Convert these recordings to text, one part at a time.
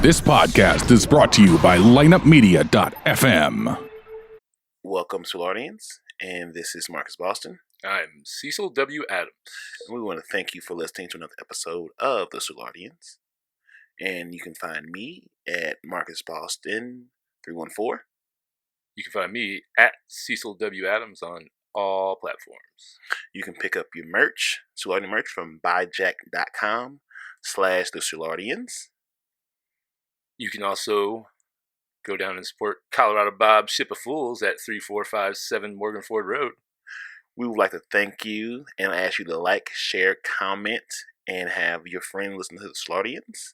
This podcast is brought to you by lineupmedia.fm. Welcome, Soulardians, and this is Marcus Boston. I'm Cecil W. Adams. And we want to thank you for listening to another episode of the Soulardians. And you can find me at Marcus Boston 314. You can find me at Cecil W. Adams on all platforms. You can pick up your merch, Soulardian merch, from buyjack.com/the Soulardians. You can also go down and support Colorado Bob Ship of Fools at 3457 MorganFord Rd. We would like to thank you and ask you to like, share, comment, and have your friend listen to the Soulardians.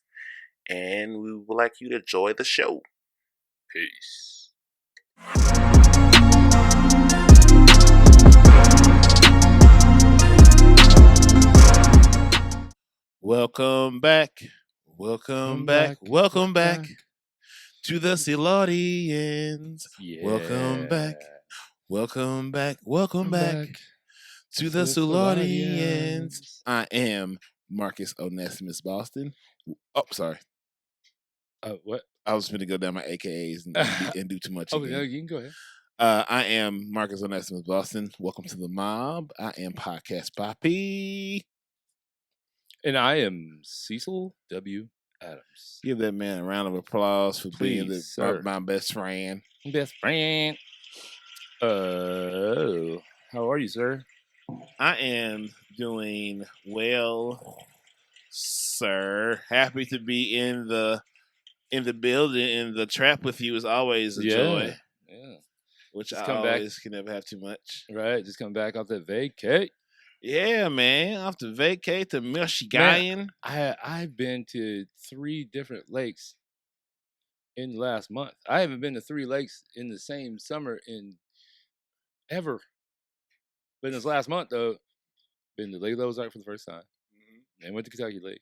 And we would like you to enjoy the show. Peace. Welcome back to the Soulardians. Yeah. Welcome back to the Soulardians. I am Marcus Onesimus Boston. Oh, sorry. What? I was going to go down my AKAs and do too much Oh, again. no, you can go ahead. I am Marcus Onesimus Boston. Welcome to the mob. I am Podcast Poppy. And I am Cecil W. Adams. Give that man a round of applause for being my best friend. Best friend. How are you, sir? I am doing well, sir. Happy to be in the building, and the trap with you is always a joy. Yeah. Which Just I come always back. can never have too much. Right, just come back off that vacay. Yeah, man. Off the vacay to Michigan. I've been to 3 different lakes in the last month. I haven't been to 3 lakes in the same summer in ever. But in this last month, though, been to Lake Ozark for the first time. And went to Kentucky Lake.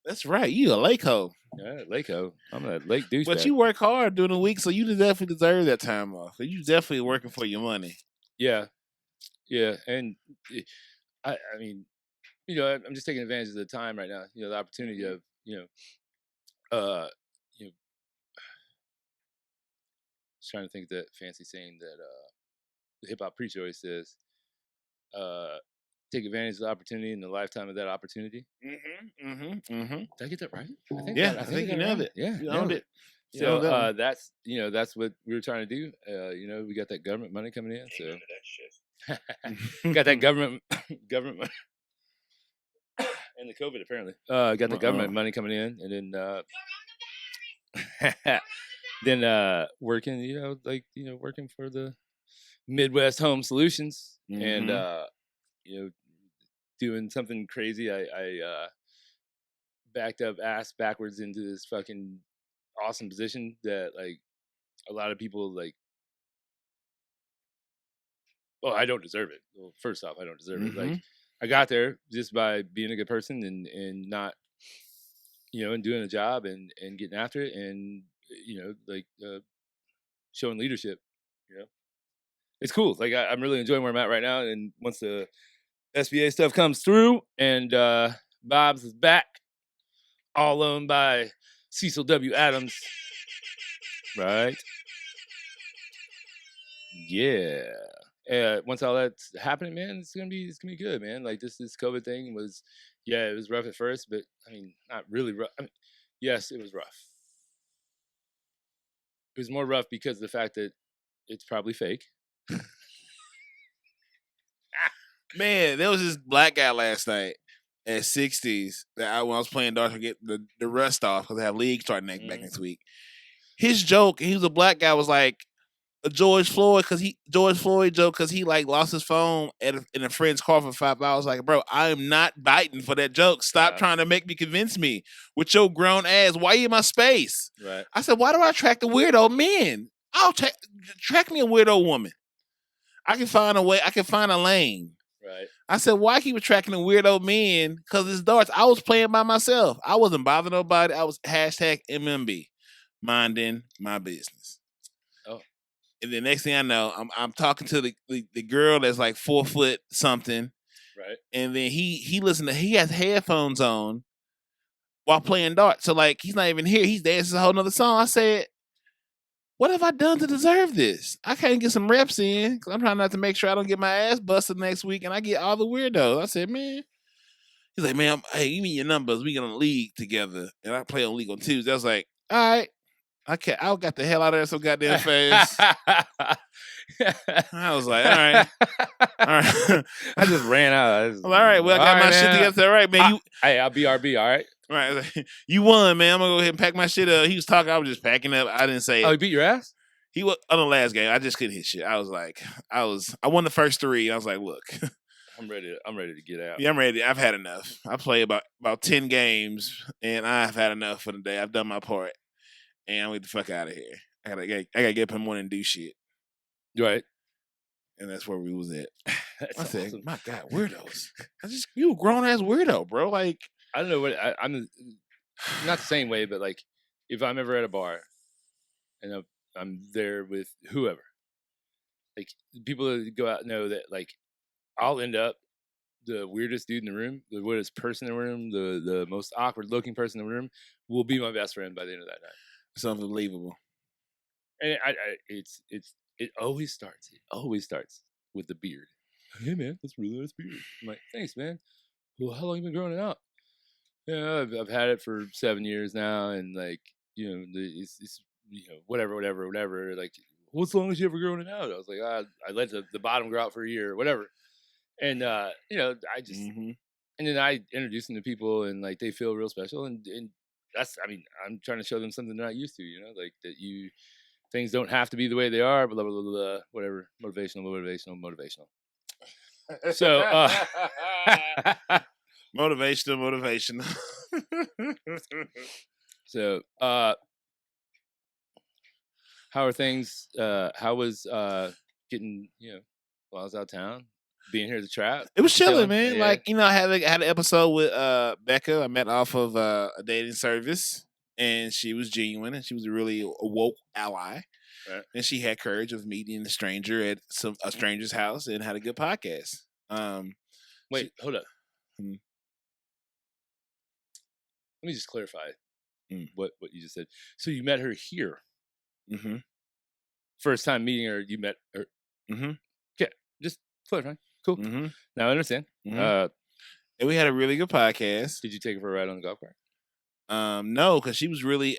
That's right. You a lake hoe. Yeah, Lake Ho. I'm a lake douchebag. But you work hard during the week, so you definitely deserve that time off. You definitely working for your money. Yeah. And I mean, I'm just taking advantage of the time right now. The opportunity of, just trying to think of that fancy saying that the hip hop preacher always says, take advantage of the opportunity in the lifetime of that opportunity. Did I get that right? I think you nailed it. Yeah, you owned it. So that's what we were trying to do. We got that government money coming in, so got that government money. And the COVID apparently got the government money coming in, and then working, working for the Midwest Home Solutions, and doing something crazy. I backed up ass backwards into this fucking awesome position that like a lot of people like. Well, I don't deserve it. Well, first off, I don't deserve it. Like I got there just by being a good person and not, and doing a job and getting after it and showing leadership. It's cool. Like I'm really enjoying where I'm at right now. And once the SBA stuff comes through and Bob's is back, all owned by Cecil W. Adams, right? Yeah. Once all that's happening, man, it's gonna be good, man. Like this COVID thing was, it was rough at first, but I mean, not really rough. I mean, yes, it was rough. It was more rough because of the fact that it's probably fake. Man, there was this black guy last night at 60s that when I was playing darts to get the rust off because I have league starting back next week. His joke, he was a black guy, was like a George Floyd joke because he like lost his phone in a friend's car for 5 hours. Like, bro, I am not biting for that joke. Stop trying to convince me with your grown ass. Why you in my space? Right. I said, why do I attract the weirdo men? I'll track me a weirdo woman. I can find a way. I can find a lane. Right. I said, why keep attracting the weirdo men? Because it's darts. I was playing by myself. I wasn't bothering nobody. I was #MMB, minding my business. Oh. And the next thing I know, I'm talking to the girl that's like 4 foot something. Right. And then he has headphones on. while playing darts. So like he's not even here. He's dancing a whole nother song. I said, what have I done to deserve this? I can't get some reps in because I'm trying not to make sure I don't get my ass busted next week and I get all the weirdos. I said, man. He's like, man, hey, give me your numbers. We get on the league together. And I play on league on Tuesday. I was like, all right. I got the hell out of there so goddamn fast. I was like, all right. All right. I just ran out. All right. Well, I got my shit together. All right, man. I'll be RB, all right? All right. You won, man. I'm going to go ahead and pack my shit up. He was talking. I was just packing up. I didn't say it. Oh, he beat your ass? He was on the last game. I just couldn't hit shit. I was like, I won the first 3. I was like, look. I'm ready to get out. Yeah, I'm ready. I've had enough. I played about 10 games, and I've had enough for the day. I've done my part, and I'm get the fuck out of here. I gotta get up in the morning and do shit. Right. And that's where we was at. That's I said, awesome. my God, weirdos. You a grown ass weirdo, bro. Like, I don't know what I'm not the same way, but like if I'm ever at a bar and I'm there with whoever, like people that go out know that like I'll end up the weirdest dude in the room, the weirdest person in the room, the most awkward looking person in the room will be my best friend by the end of that night. it's unbelievable. And it always starts with the beard. Hey man, that's really nice beard. I'm like, thanks, man. Well, how long you been growing it out? Yeah, I've had it for 7 years now, and like, you know, it's whatever. Like, what's the longest you ever grown it out? I was like, I let the bottom grow out for a year or whatever. And I just and then I introduce them to people, and like they feel real special, and that's I'm trying to show them something they're not used to, like that things don't have to be the way they are, blah blah blah, blah whatever, motivational. So motivational. So how are things? How was getting while I was out of town? Being here at the trap, it was chilling, man. Yeah. Like, I had an episode with Becca. I met off of a dating service, and she was genuine, and she was a really woke ally. Right. And she had courage of meeting a stranger at a stranger's house and had a good podcast. Wait, hold up. Let me just clarify what you just said. So you met her here. Mm-hmm. First time meeting her, you met her. Mm-hmm. Okay, just clarify. Cool. Mm-hmm. Now I understand. Mm-hmm. And we had a really good podcast. Did you take her for a ride on the golf cart? No, because she was really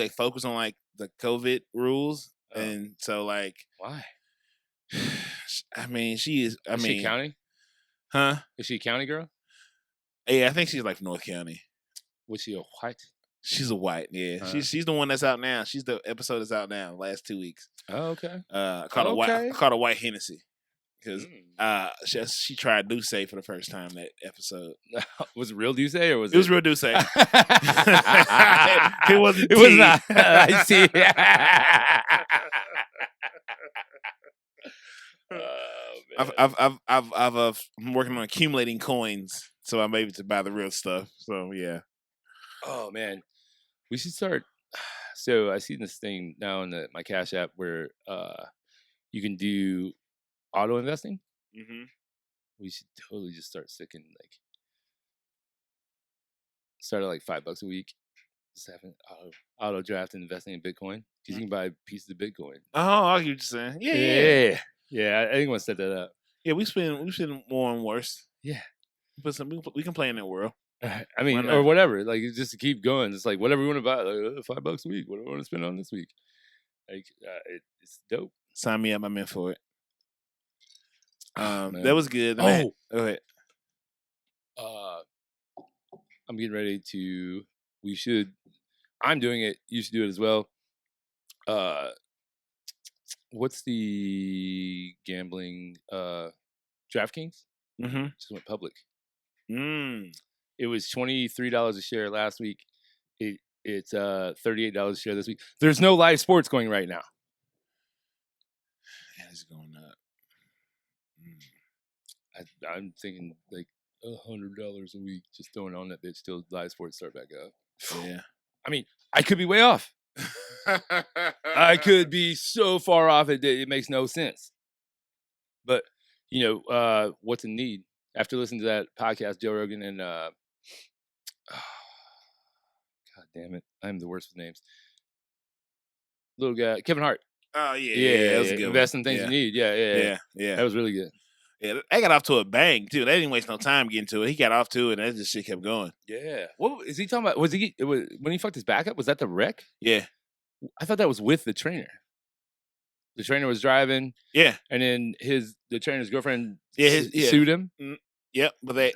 focused on like the COVID rules, and so like why? She is. Is she county? Huh? Is she a county girl? Yeah, I think she's like North County. Was she a white? She's a white. Yeah, she's the one that's out now. She's the episode that's out now. Last 2 weeks. Oh, okay. Called a white Hennessy. Because she tried Douce for the first time that episode. Was it real Douce or was it? It was real Douce. It wasn't. It was not. I see. I'm working on accumulating coins, so I'm able to buy the real stuff. So yeah. Oh man, we should start. So I see this thing now in my Cash App where you can do auto investing. Mm-hmm. We should totally just start sticking start at like $5 a week. Just having auto draft and investing in Bitcoin because you can buy pieces of Bitcoin. Oh, I get what you're saying. Yeah. I think I want to set that up. Yeah, we spend more and worse. Yeah, we can play in that world. I mean, or whatever. Like just to keep going. It's like whatever we want to buy. Like $5 a week. What do I want to spend on this week? Like it's dope. Sign me up. I'm in for it. Man. That was good. Oh, go ahead. I'm getting ready to. I'm doing it. You should do it as well. What's the gambling? DraftKings. Mm-hmm. Just went public. Mm. It was $23 a share last week. It's $38 a share this week. There's no live sports going right now. And it's going up. I'm thinking like $100 a week just throwing on that bitch till live sports start back up. Yeah. I mean, I could be way off. I could be so far off it makes no sense. But what's in need? After listening to that podcast, Joe Rogan and damn it, I'm the worst with names. Little guy, Kevin Hart. Oh yeah, that was a good Invest one. in things you need. Yeah. Yeah. That was really good. Yeah, they got off to a bang too. They didn't waste no time getting to it. He got off to it, and that just shit kept going. Yeah. What is he talking about? Was when he fucked his back up? Was that the wreck? Yeah, I thought that was with the trainer. The trainer was driving. yeah, And then the trainer's girlfriend yeah. sued him. Yep, but they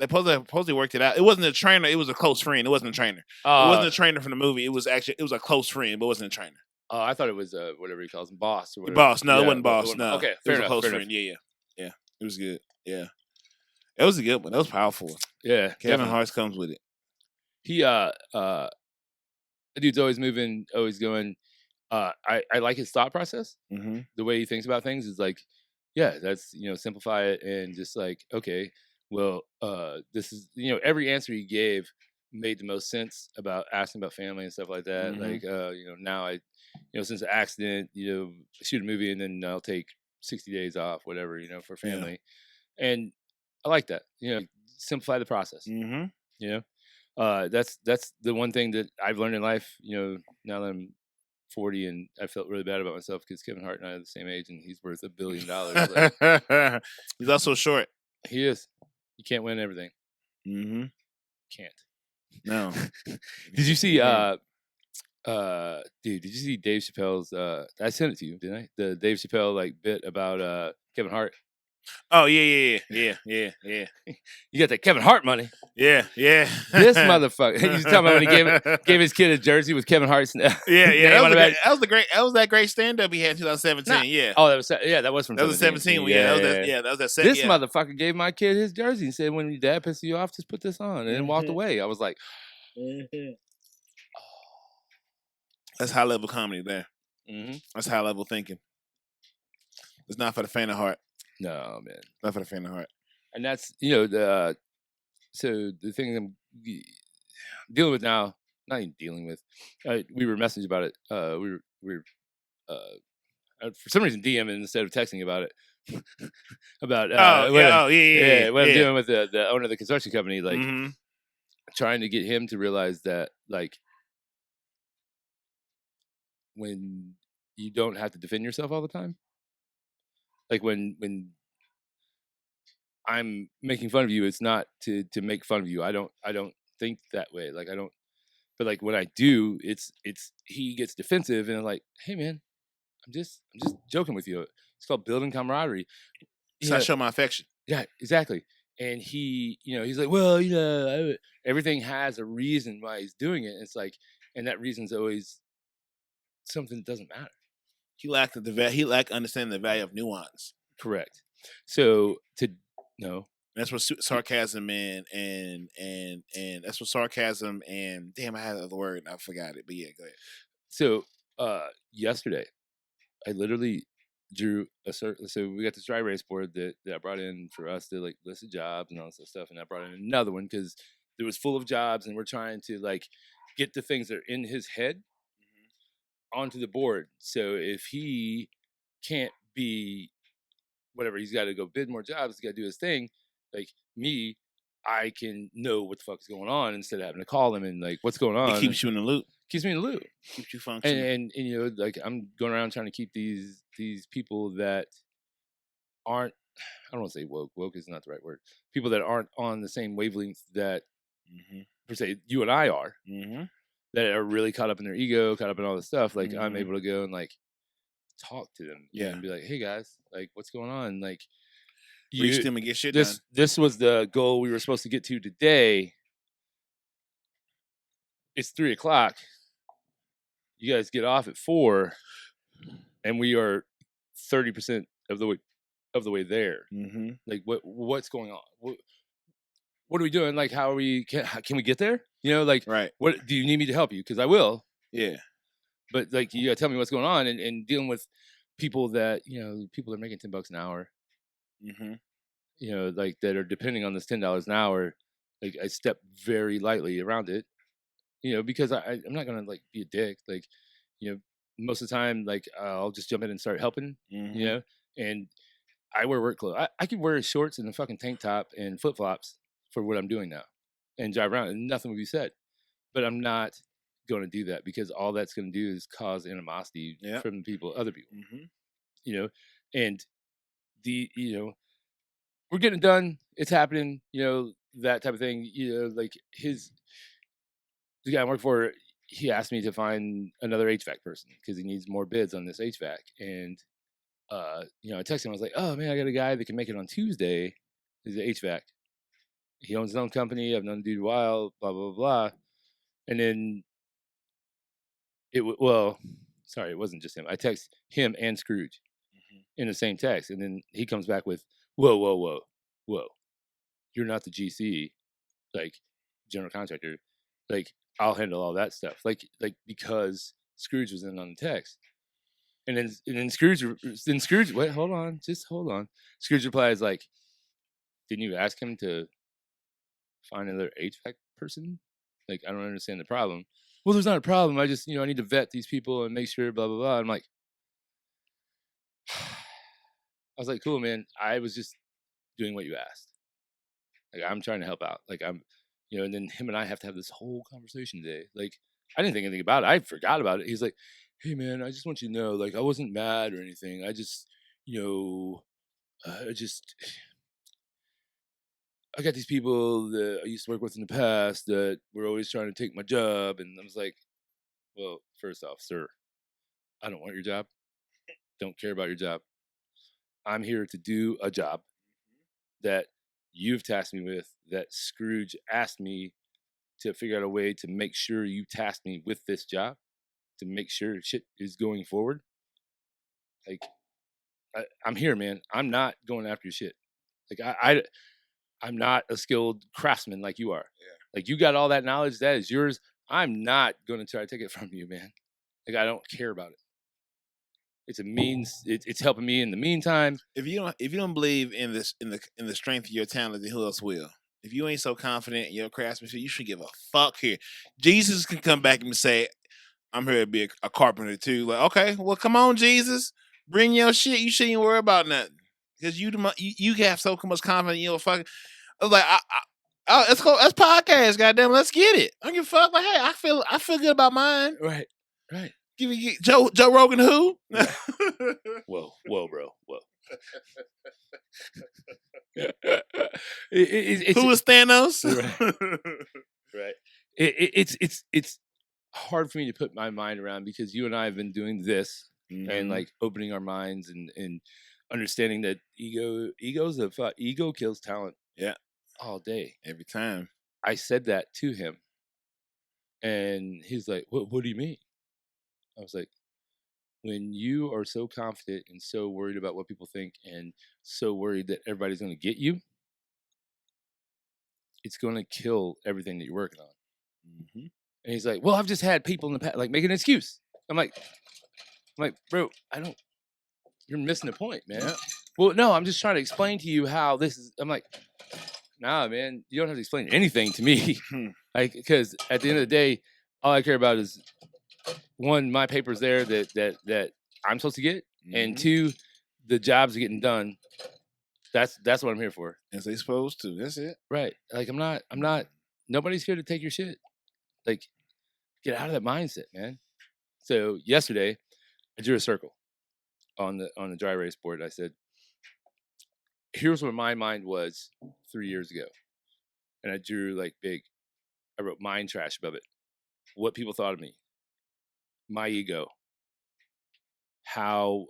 supposedly worked it out. It wasn't a trainer. It was a close friend. It wasn't a trainer. It wasn't a trainer from the movie. It was a close friend, but it wasn't a trainer. Oh, I thought it was whatever he calls him, boss or whatever. Boss? No, it wasn't boss. No, okay, it was enough, a close friend. Yeah. It was good. Yeah, it was a good one. That was powerful. Yeah, Kevin Hart comes with it. He the dude's always moving, always going. I like his thought process. Mm-hmm. The way he thinks about things is like, yeah, that's simplify it and just like, okay, well, this is every answer he gave made the most sense about asking about family and stuff like that. Mm-hmm. Like, now I, since the accident, shoot a movie and then I'll take 60 days off, whatever, for family, and I like that. Simplify the process. Mm-hmm. That's the one thing that I've learned in life. Now that I'm 40 and I felt really bad about myself because Kevin Hart and I are the same age and he's worth $1 billion. Like, he's also short. He is. You can't win everything. Mm-hmm. Can't. No. Did you see? Dude, did you see Dave Chappelle's? I sent it to you, didn't I? The Dave Chappelle bit about Kevin Hart. Oh yeah. You got that Kevin Hart money. Yeah. This motherfucker. He's talking about when he gave his kid a jersey with Kevin Hart's. Yeah. That was that great stand up he had in 2017. Nah. Yeah. Oh, that was from. That was 17. Yeah. That was that. This motherfucker gave my kid his jersey and said, "When your dad pisses you off, just put this on," and then walked away. I was like, that's high level comedy there. Mm-hmm. That's high level thinking. It's not for the faint of heart. No, man. Not for the faint of heart. And that's so the thing I'm dealing with now, not even dealing with. We were messaging about it. We were for some reason DMing instead of texting about it. About what I'm doing with the owner of the construction company, trying to get him to realize that when you don't have to defend yourself all the time, like when I'm making fun of you, it's not to make fun of you. I don't think that way. Like I don't, but like when I do, it's he gets defensive and I'm like, hey man, I'm just joking with you. It's called building camaraderie. So I show my affection. Yeah, exactly. And he, he's like, well, everything has a reason why he's doing it. It's like, and that reason's always something that doesn't matter. He lacked understanding the value of nuance. Correct. So that's what sarcasm and that's what sarcasm and damn, I had the word and I forgot it. But yeah, go ahead. So yesterday, I literally drew so we got this dry erase board that I brought in for us to list the jobs and all this stuff, and I brought in another one because it was full of jobs, and we're trying to get the things that are in his head onto the board. So if he can't be whatever, he's got to go bid more jobs, he's got to do his thing. Like me, I can know what the fuck is going on instead of having to call him and what's going on. It keeps you in the loop. Keeps me in the loop. Keeps you functioning. And I'm going around trying to keep these people that aren't, I don't want to say woke. Woke is not the right word. People that aren't on the same wavelength that per se you and I are. That are really caught up in their ego, caught up in all this stuff. I'm able to go and talk to them. And be like, hey guys, what's going on? Reach them and get shit done. This was the goal we were supposed to get to today. It's 3:00. You guys get off at 4, and we are 30% of the way there. What's going on? What are we doing? How are we? Can we get there? Right. What do you need me to help you? Because I will. Yeah. But you gotta tell me what's going on, and dealing with people that people are making $10 an hour. That are depending on this $10 an hour. I step very lightly around it. Because I'm not gonna be a dick. Most of the time, I'll just jump in and start helping. And I wear work clothes. I could wear shorts and a fucking tank top and flip flops for what I'm doing now, and drive around, and nothing would be said. but I'm not going to do that because all that's going to do is cause animosity from the people, other people, you know, and we're getting it done. It's happening, that type of thing, like the guy I work for, he asked me to find another HVAC person because he needs more bids on this HVAC. And, I texted him, I was like, oh man, I got a guy that can make it on Tuesday. He's an HVAC. He owns his own company. I've known the dude a while, blah, blah, blah. And then it wasn't just him. I text him and Scrooge in the same text. And then he comes back with, whoa, whoa, whoa, whoa. You're not the GC, like general contractor. Like, I'll handle all that stuff. Like because Scrooge was in on the text. And then Scrooge, wait, hold on. Scrooge replies like, didn't you ask him to find another HVAC person? Like, I don't understand the problem. Well, there's not a problem. I just, I need to vet these people and make sure, blah, blah, blah. I'm like, I was like, cool, man. I was just doing what you asked. Like, I'm trying to help out. Like, I'm, and then him and I have to have this whole conversation today. Like, I didn't think anything about it. I forgot about it. He's like, hey, man, I just want you to know, like, I wasn't mad or anything. I just, I got these people that I used to work with in the past that were always trying to take my job. And I was like, well, first off, sir, I don't want your job. Don't care about your job. I'm here to do a job that you've tasked me with, that Scrooge asked me to figure out a way to make sure you tasked me with this job, to make sure shit is going forward. Like, I'm here, man. I'm not going after your shit. Like, I'm not a skilled craftsman like you are. Yeah. Like, you got all that knowledge, that is yours. I'm not going to try to take it from you, man. Like, I don't care about it. It's a means. It's helping me in the meantime. If you don't believe in this in the strength of your talent, then who else will? If you ain't so confident in your craftsmanship, you should give a fuck here. Jesus can come back and say, I'm here to be a carpenter too. Like, okay, well, come on, Jesus. Bring your shit. You shouldn't even worry about nothing. Because you have so much confidence in your fucking. I was like, let's go. Let's podcast, goddamn. Let's get it. I don't give a fuck. Like, hey, I feel good about mine. Right. Give me Joe Rogan who? Right. Whoa, bro. Whoa. Who is Thanos? Right. It's hard for me to put my mind around because you and I have been doing this and like opening our minds and understanding that ego kills talent. Yeah. All day. Every time. I said that to him. And he's like, what do you mean? I was like, when you are so confident and so worried about what people think and so worried that everybody's going to get you, it's going to kill everything that you're working on. Mm-hmm. And he's like, well, I've just had people in the past, like, make an excuse. I'm like, bro, you're missing the point, man. Yeah. Well, no, I'm just trying to explain to you how this is. I'm like, nah, man, you don't have to explain anything to me. Like, because at the end of the day, all I care about is, one, my paper's there that I'm supposed to get, and two, the jobs are getting done. That's what I'm here for. As they supposed to. That's it. Right. Like, I'm not. Nobody's here to take your shit. Like, get out of that mindset, man. So yesterday, I drew a circle on the dry erase board. I said, here's where my mind was 3 years ago, and I drew like big. I wrote mind trash above it. What people thought of me. My ego, how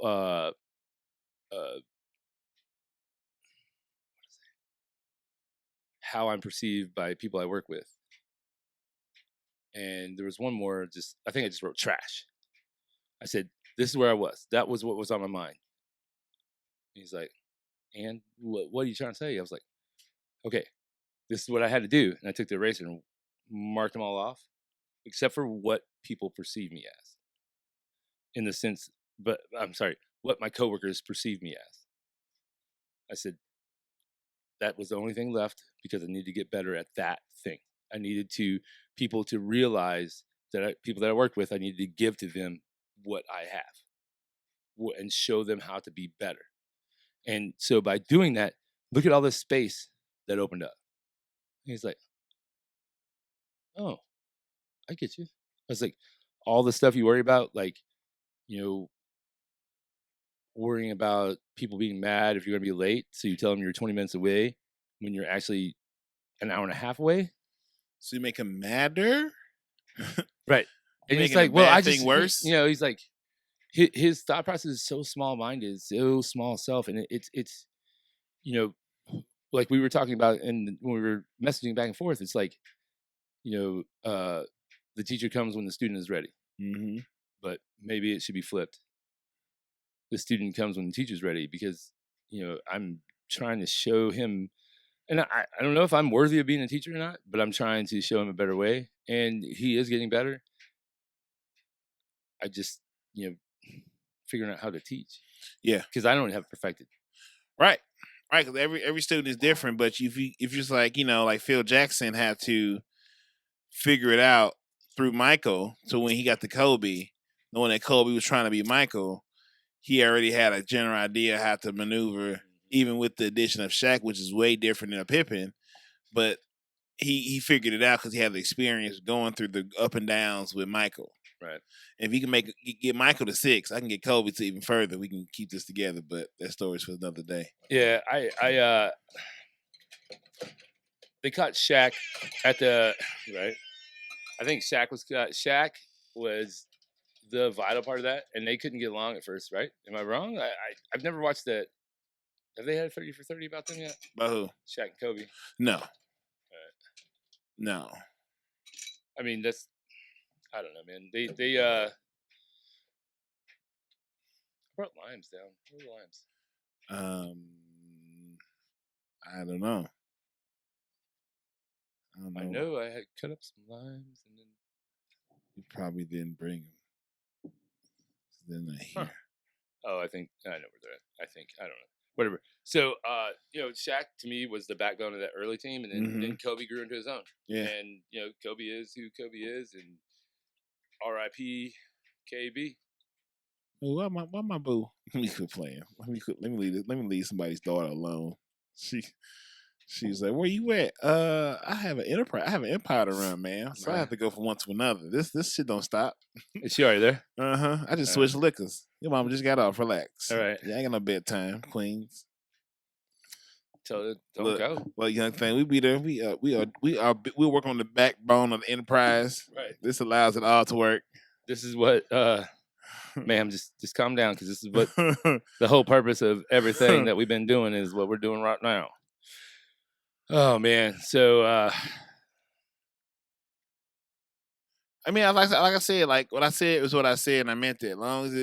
how I'm perceived by people I work with, and there was one more. I think I just wrote trash. I said, "This is where I was. That was what was on my mind." He's like, "And what are you trying to say?" I was like, "Okay, this is what I had to do," and I took the eraser and marked them all off, except for what people perceive me as. In the sense, but I'm sorry, what my coworkers perceive me as. I said, that was the only thing left because I needed to get better at that thing. I needed people to realize that people that I worked with, I needed to give to them what I have and show them how to be better. And so by doing that, look at all this space that opened up. And he's like, oh, I get you. I was like, all the stuff you worry about, like, worrying about people being mad if you're going to be late. So you tell them you're 20 minutes away when you're actually an hour and a half away. So you make him madder? Right. And he's making a like, well, bad I thing just, worse? he's like, his thought process is so small-minded, so small self. And it's, like we were talking about when we were messaging back and forth, it's like, the teacher comes when the student is ready. Mm-hmm. But maybe it should be flipped. The student comes when the teacher's ready, because, I'm trying to show him, and I don't know if I'm worthy of being a teacher or not, but I'm trying to show him a better way, and he is getting better. I just, figuring out how to teach. Yeah. Because I don't have it perfected. Right. Right, because every student is different, but if you just like, like Phil Jackson had to figure it out through Michael, so when he got to Kobe, knowing that Kobe was trying to be Michael, he already had a general idea how to maneuver, even with the addition of Shaq, which is way different than a Pippen. But he figured it out because he had the experience going through the up and downs with Michael. Right. And if he can get Michael to 6, I can get Kobe to even further. We can keep this together, but that story's for another day. Yeah, they caught Shaq at the right. I think Shaq was the vital part of that, and they couldn't get along at first, right? Am I wrong? I've never watched that. Have they had 30 for 30 about them yet? About who? Shaq and Kobe. No. No. I mean, I don't know, man. They brought limes down. Where are the limes? I don't know. I know I had cut up some limes, and then you probably didn't bring them. They're not here. Huh. Oh, I know where they're at. I don't know. Whatever. So, Shaq to me was the backbone of that early team, and then Kobe grew into his own. Yeah. And Kobe is who Kobe is, and R.I.P. KB. Why my boo? Let me quit playing. Let me leave somebody's daughter alone. She's like, where you at? I have an enterprise. I have an empire to run, man. So I have to go from one to another. This shit don't stop. Is she already there? I just switched liquors. Your mama just got off. Relax. All right. Yeah, I ain't got no bedtime, queens. Tell her don't go. Well, young thing, we be there. We work on the backbone of the enterprise. Right. This allows it all to work. This is what, ma'am, just calm down, because this is what the whole purpose of everything that we've been doing is what we're doing right now. Oh man, so I mean, like I said, like what I said was what I said, and I meant it. As long as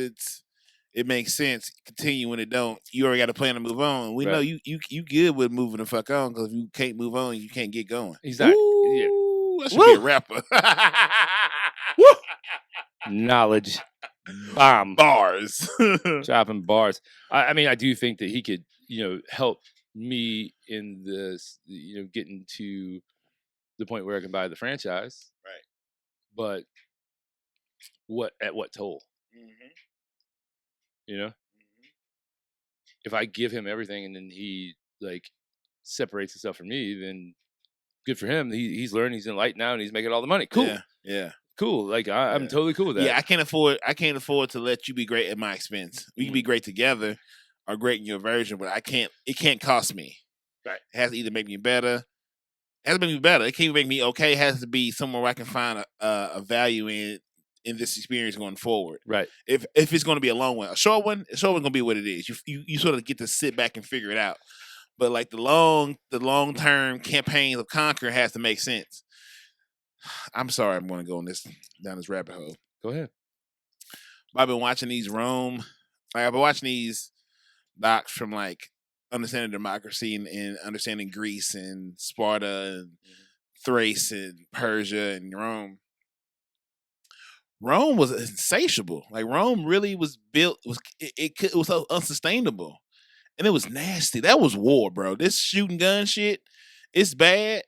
it makes sense, continue. When it don't, you already got a plan to move on. We know you good with moving the fuck on, because if you can't move on, you can't get going. Exactly. Ooh, I should be a rapper. Knowledge bomb bars, dropping bars. I mean, I do think that he could, help me in this, getting to the point where I can buy the franchise. Right. But at what toll? If I give him everything and then he separates himself from me, then good for him. He's learned, he's enlightened now, and he's making all the money. Cool. Yeah. Cool. I'm totally cool with that. Yeah, I can't afford to let you be great at my expense. We can be great together or great in your version, but it can't cost me. Right. It has to either make me better. It has to make me better. It can't even make me okay. It has to be somewhere where I can find a value in this experience going forward. Right. If it's going to be a long one, a short one's going to be what it is. You sort of get to sit back and figure it out. But like the long term campaigns of conquer has to make sense. I'm sorry, I'm going to go down this rabbit hole. Go ahead. I've been watching these Rome. I've been watching these docs from understanding democracy and understanding Greece and Sparta and Thrace and Persia and Rome. Rome was insatiable. Rome really was built. It was so unsustainable, and it was nasty. That was war, bro. This shooting gun shit, it's bad.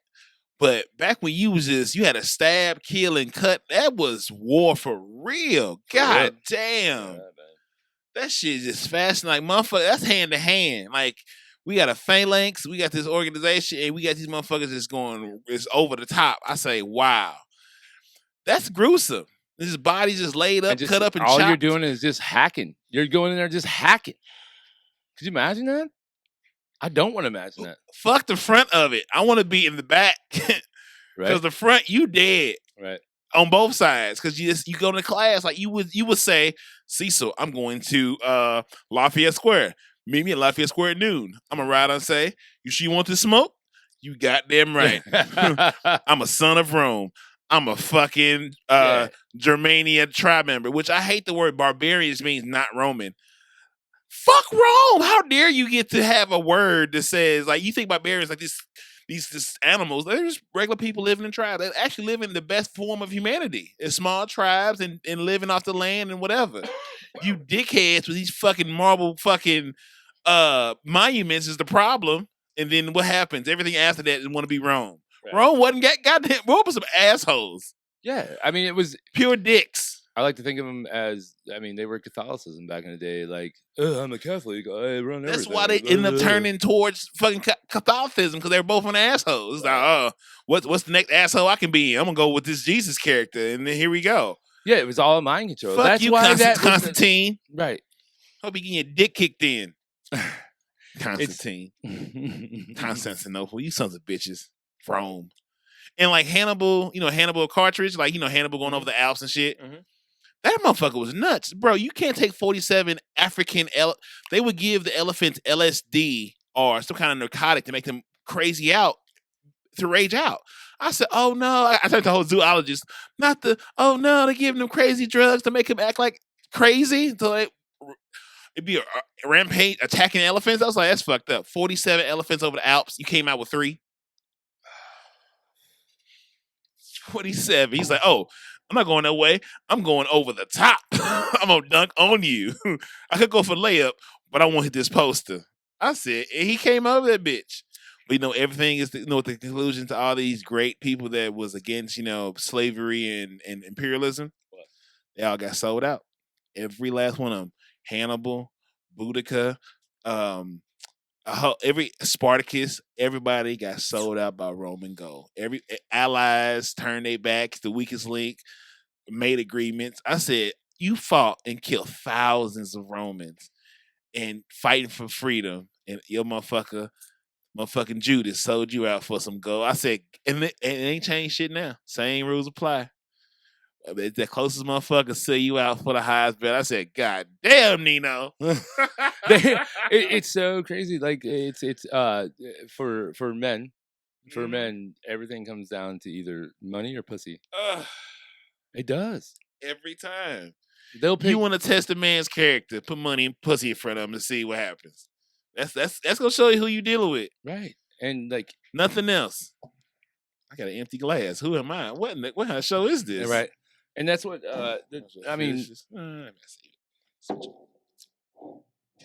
But back when you had to stab, kill, and cut, that was war for real. God damn. Yeah, that shit is fast like motherfucker. That's hand to hand. We got a phalanx, we got this organization, and we got these motherfuckers that's going, it's over the top. I say, wow. That's gruesome. His body's just laid up, And just cut up, and all chopped. you're doing is just hacking. You're going in there just hacking. Could you imagine that? I don't want to imagine that. Fuck the front of it. I want to be in the back. Because Right. the front, you dead. Right. On both sides, because you go to class like you would say, Cecil, I'm going to Lafayette Square. Meet me at Lafayette Square at noon. I'm gonna ride and say, you sure you want to smoke? You goddamn right. I'm a son of Rome. I'm a fucking Germania tribe member, which I hate the word barbarians means not Roman. Fuck Rome! How dare you get to have a word that says like you think barbarians like these animals? They're just regular people living in tribes. They actually live in the best form of humanity. It's small tribes and living off the land and whatever. You dickheads with these fucking marble fucking monuments is the problem. And then what happens? Everything after that is want to be Rome. Right. Rome wasn't goddamn. Rome was some assholes. Yeah, I mean it was pure dicks. I like to think of them as, I mean, they were Catholicism back in the day. Like, I'm a Catholic. I run everything. That's why they ended up turning towards fucking Catholicism because they were both an asshole. It's like, what's the next asshole I can be? I'm gonna go with this Jesus character, and then here we go. Yeah, it was all mind control. Fuck That's you, why Constantine. Right. Hope you getting your dick kicked in. Constantine. Constantinople. You sons of bitches. Rome. And like Hannibal, Hannibal cartridge, like Hannibal going over the Alps and shit. Mm-hmm. That motherfucker was nuts, bro. You can't take 47 African. They would give the elephants LSD or some kind of narcotic to make them crazy out, to rage out. I said, oh no. I told the whole zoologist, oh no, they're giving them crazy drugs to make them act like crazy. So it'd be a rampage attacking elephants. I was like, that's fucked up. 47 elephants over the Alps. You came out with 3. 47. He's like, oh, I'm not going that way. I'm going over the top. I'm going to dunk on you. I could go for layup, but I want to hit this poster. I said, and he came over that bitch. But, everything is, the conclusion to all these great people that was against, slavery and imperialism. They all got sold out. Every last one of them. Hannibal, Boudica, every Spartacus, everybody got sold out by Roman gold. Every allies turned their backs, the weakest link, made agreements. I said, you fought and killed thousands of Romans and fighting for freedom, and your motherfucking Judas sold you out for some gold. I said, and it ain't changed shit now. Same rules apply. The closest motherfucker sell you out for the highest bet. I said, God damn, Nino. It's so crazy. Like it's for men, everything comes down to either money or pussy. It does every time. They'll pick. You want to test a man's character? Put money and pussy in front of him to see what happens. That's gonna show you who you dealing with, right? And like nothing else. I got an empty glass. Who am I? What kind of show is this? Right. And that's what I mean.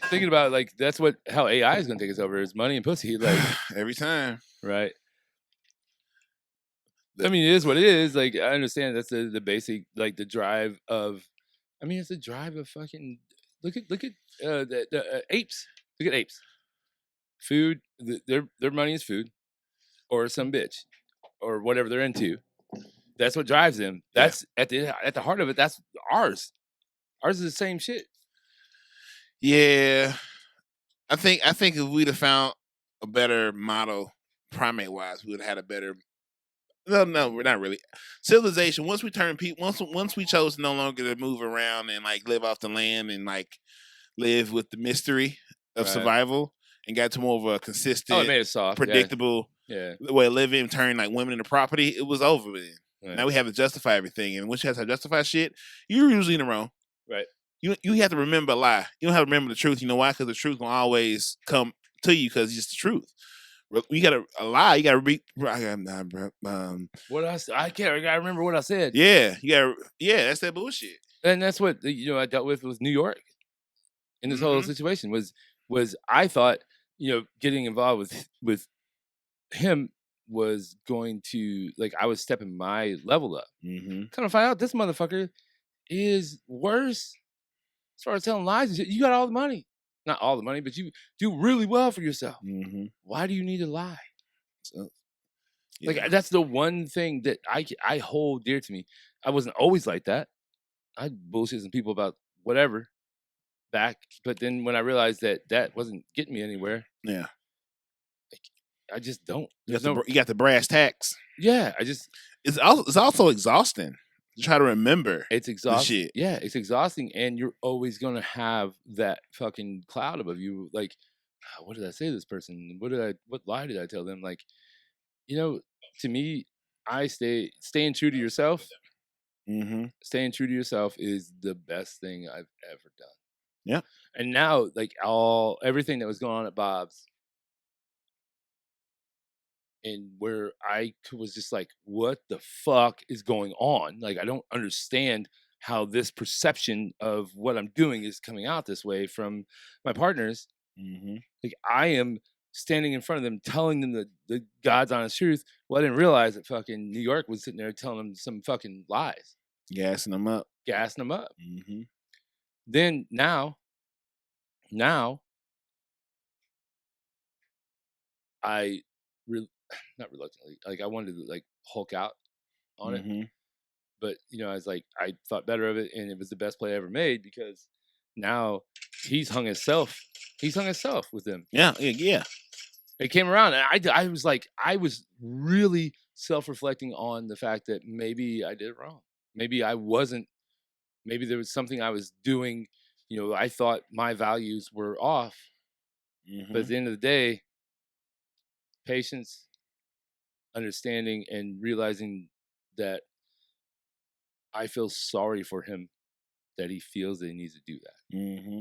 Thinking about like that's how AI is going to take us over is money and pussy, like every time, right? I mean, it is what it is. Like I understand that's the basic, like the drive of. I mean, it's the drive of fucking. Look at the apes. Look at apes. Food. Their money is food, or some bitch, or whatever they're into. That's what drives them. That's at the heart of it. That's ours. Ours is the same shit. Yeah, I think if we'd have found a better model, primate wise, we would have had a better. No, we're not really civilization. Once we turn people, once we chose no longer to move around and like live off the land and like live with the mystery of survival and got to more of a consistent, it made it soft, predictable way of living, turn like women into property. It was over with. Right. Now we have to justify everything, and once you have to justify shit, you're usually in the wrong. Right. You have to remember a lie. You don't have to remember the truth. You know why? Because the truth will always come to you because it's just the truth. You got a lie. You got to read. What I can't. I got to remember what I said. Yeah, you got. Yeah, that's that bullshit. And that's what I dealt with New York in this whole situation was I thought getting involved with him was going to like I was stepping my level up. Kind of find out this motherfucker is worse as far as telling lies and shit. You got all the money, not all the money, but you do really well for yourself. Why do you need to lie? Like Yeah. that's the one thing that I hold dear to me. I wasn't always like that. I bullshit some people about whatever back, but then when I realized that wasn't getting me anywhere, Yeah. I just don't. You got the brass tacks. Yeah, I just It's also exhausting to try to remember it's the exhausting. shit. Yeah, it's exhausting, and you're always gonna have that fucking cloud above you. Like, what did I say to this person? What lie did I tell them? Like, to me, I staying true to yourself. Mm-hmm. Staying true to yourself is the best thing I've ever done. Yeah. And now, like everything that was going on at Bob's, and where was just like, what the fuck is going on? Like, I don't understand how this perception of what I'm doing is coming out this way from my partners. Mm-hmm. Like, I am standing in front of them, telling them the God's honest truth. Well, I didn't realize that fucking New York was sitting there telling them some fucking lies, Gassing them up. Mm-hmm. Mm-hmm. Then now, I not reluctantly, like I wanted to like Hulk out on it, Mm-hmm. but I was like, I thought better of it, and it was the best play I ever made because now he's hung himself with them. Yeah. Yeah. It came around, and I was like, I was really self-reflecting on the fact that maybe I did it wrong. Maybe I wasn't. Maybe there was something I was doing. I thought my values were off, Mm-hmm. but at the end of the day, patience, understanding, and realizing that I feel sorry for him that he feels that he needs to do that. Mm-hmm.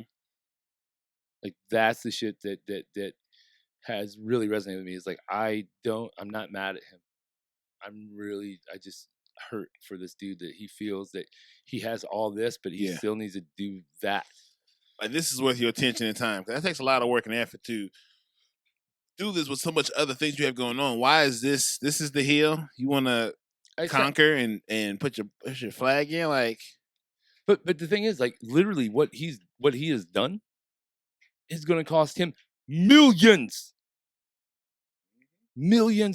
Like that's the shit that has really resonated with me. Is like I'm not mad at him. I just hurt for this dude that he feels that he has all this, but he still needs to do that. Like this is worth your attention and time because that takes a lot of work and effort to do this with so much other things you have going on. Why is this? This is the hill you want to conquer and put your flag in, like. But the thing is, like, literally, what he has done is going to cost him millions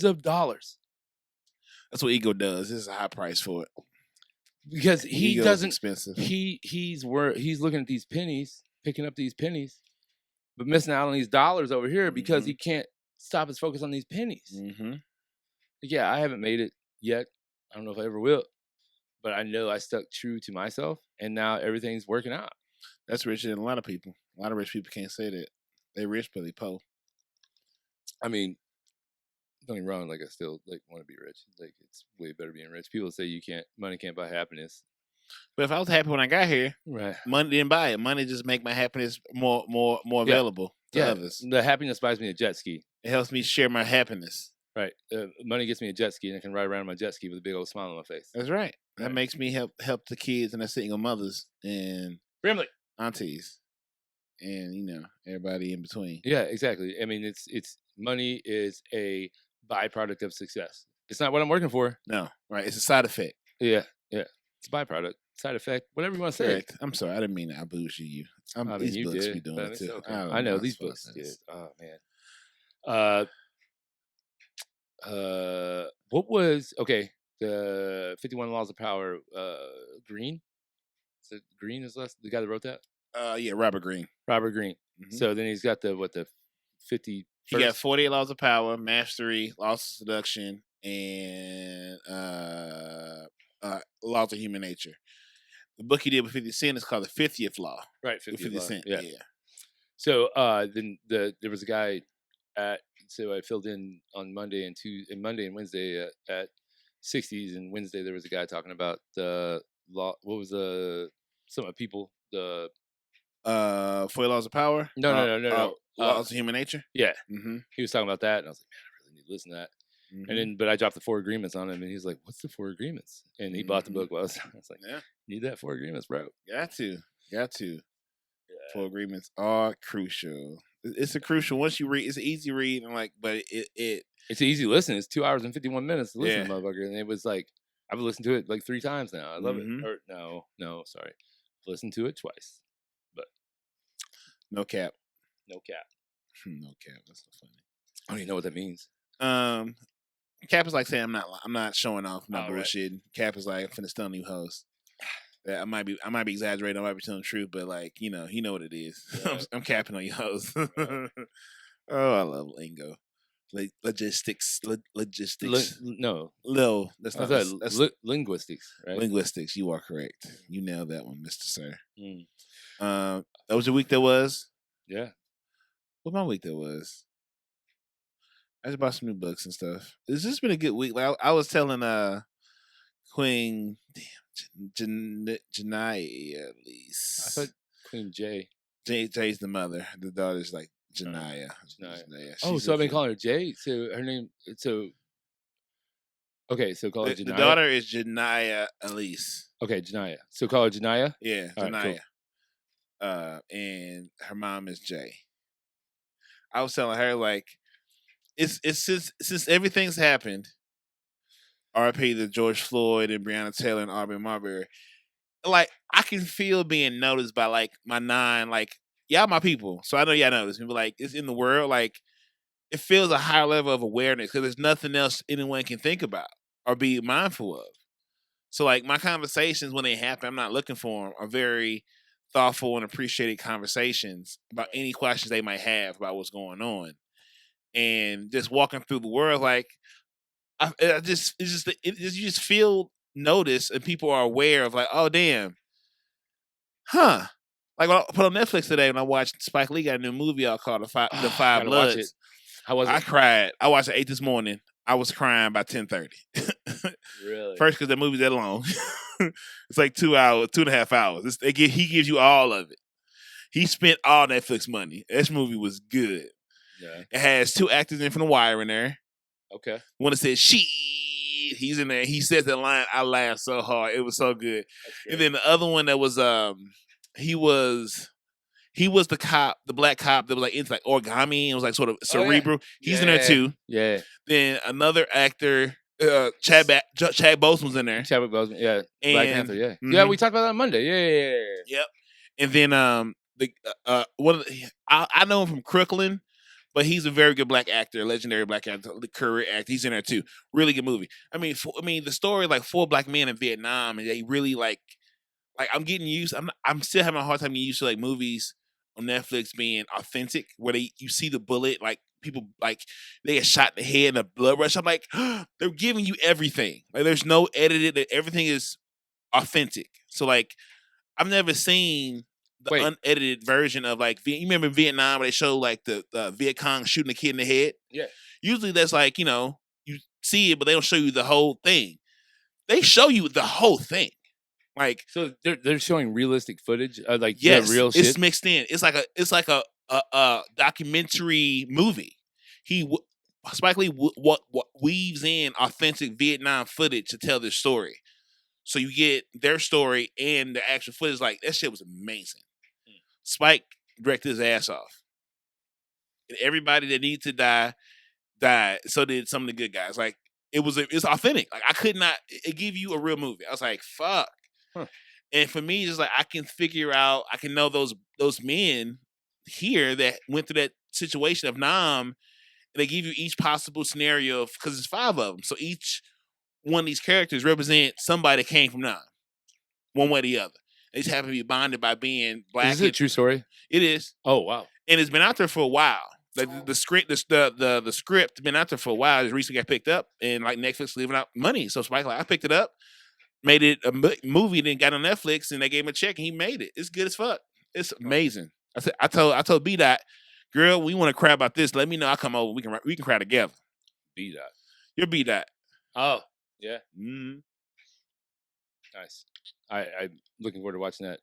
of dollars. That's what ego does. This is a high price for it because he doesn't. Expensive. He's looking at these pennies, picking up these pennies, but missing out on these dollars over here because he can't stop his focus on these pennies. Mm-hmm. Yeah, I haven't made it yet. I don't know if I ever will, but I know I stuck true to myself, and now everything's working out. That's richer than a lot of people. A lot of rich people can't say that. They rich, but they poor. I mean, don't get me wrong. Like I still like want to be rich. Like it's way better being rich. People say money can't buy happiness. But if I was happy when I got here, right? Money didn't buy it. Money just make my happiness more available to others. The happiness buys me a jet ski. It helps me share my happiness. Right. Money gets me a jet ski, and I can ride around on my jet ski with a big old smile on my face. That's right. That makes me help the kids and the single mothers and Brimley aunties, and everybody in between. Yeah, exactly. I mean, it's money is a byproduct of success. It's not what I'm working for. No, right. It's a side effect. Yeah. It's a byproduct, side effect, whatever you want to say. Correct. I'm sorry, I didn't mean to bougie you. These you books did, be doing it too. Okay. I know these books did. Oh man. What was the 51 Laws of Power? Green. Is it Green is the guy that wrote that? Yeah, Robert Greene. Mm-hmm. So then he's got the 50. He got 48 Laws of Power, Mastery, Laws of Seduction, and Laws of Human Nature. The book he did with 50 Cent is called The 50th Law. Right, 50 Cent. Yeah. So then there was a guy so I filled in on Monday and Wednesday at 60s, and Wednesday there was a guy talking about the law. What was some of people 48 Laws of Power? No. Laws of Human Nature? Yeah. Mm-hmm. He was talking about that, and I was like, man, I really need to listen to that. Mm-hmm. But I dropped the 4 Agreements on him, and he's like, "What's the 4 Agreements?" And he bought the book. I was like, "Yeah, need that 4 Agreements, bro." Got to. Yeah. 4 Agreements are crucial. It's a crucial. Once you read, it's an easy read, and but it's an easy listen. It's 2 hours and 51 minutes to listen to motherfucker, and it was like I've listened to it like 3 times now. I love it. Or no, sorry, I've listened to it twice, but no cap. No cap. No cap. That's so funny. I don't even know what that means. Cap is like saying I'm not showing off, I'm not Oh, right. bullshitting. Cap is like, I'm finna stun you hoes. I might be exaggerating, I might be telling the truth, but like, you know what it is. Right. I'm capping on you hoes. Right. Oh, I love lingo. Logistics. No, No, that's I not. thought That's linguistics, right? linguistics. You are correct. You nailed that one, Mister Sir. Mm. That was your week. That was. Yeah. What my week that was. I just bought some new books and stuff. It's just been a good week. Like I was telling Queen Janaya at least. I thought Queen J. Jay's the mother. The daughter's like Janaya. Janaya. Oh, so I've been calling her Jay. So her name. So okay. So call her Janaya. The daughter is Janaya Elise. Okay, Janaya. So call her Janaya. Yeah, All Janaya. right, cool. And her mom is Jay. I was telling her like, it's since everything's happened. R.I.P. to George Floyd and Breonna Taylor and Aubrey Marbury. Like I can feel being noticed by like my like y'all my people. So I know y'all notice me, but like it's in the world. Like it feels a higher level of awareness because there's nothing else anyone can think about or be mindful of. So like my conversations when they happen, I'm not looking for them, are very thoughtful and appreciated conversations about any questions they might have about what's going on, and just walking through the world like you just feel noticed and people are aware of like, oh damn, huh? Like when I put on Netflix today when I watched Spike Lee got a new movie out called The Five gotta Bloods. watch it. How was it? I cried. I watched it 8 this morning. I was crying by 10:30. Really? First, because that movie's that long. It's like 2.5 hours. He gives you all of it. He spent all Netflix money. This movie was good. Yeah. It has 2 actors in from The Wire in there. Okay. One that says "she," he's in there. He says that line. I laughed so hard. It was so good. And then the other one that was he was the cop, the black cop that was like into like origami and was like sort of cerebral. Oh, yeah. He's in there too. Yeah. Then another actor, Chad Boseman's in there. Chadwick Boseman, yeah. And, Black Panther, yeah. Mm-hmm. Yeah, we talked about that on Monday. Yeah. Yep. And then the one of the, I know him from Crooklyn, but he's a very good black actor, legendary black actor, career actor. He's in there too. Really good movie. I mean, the story like 4 black men in Vietnam, and they really like I'm getting used. I'm still having a hard time getting used to like movies on Netflix being authentic, where you see the bullet, like people like they get shot in the head and a blood rush. I'm like, they're giving you everything. Like there's no edited. Everything is authentic. So like, I've never seen the unedited version of like you remember in Vietnam where they show like the Viet Cong shooting a kid in the head. Yeah. Usually that's like you see it, but they don't show you the whole thing. They show you the whole thing. Like so, they're showing realistic footage, like yes, real shit. It's mixed in. It's like a documentary movie. Spike Lee weaves in authentic Vietnam footage to tell this story, so you get their story and the actual footage. Like that shit was amazing. Spike directed his ass off, and everybody that needed to die died. So did some of the good guys. Like it's authentic. Like I could not. It give you a real movie. I was like, fuck. Huh. And for me, it's like I can figure out, I can know those men here that went through that situation of Nam, and they give you each possible scenario because there's 5 of them. So each one of these characters represent somebody that came from Nam, one way or the other. They just happen to be bonded by being black. Is this a true story? It is. Oh wow! And it's been out there for a while. Like the script, the script been out there for a while. It recently got picked up, and like Netflix leaving out money. So Spike, like I picked it up. Made it a movie, then got on Netflix, and they gave him a check, and he made it. It's good as fuck. It's amazing. I told B Dot, girl, we want to cry about this. Let me know. I'll come over. We can cry together. B Dot, you're B Dot. Oh yeah, nice. I'm looking forward to watching that.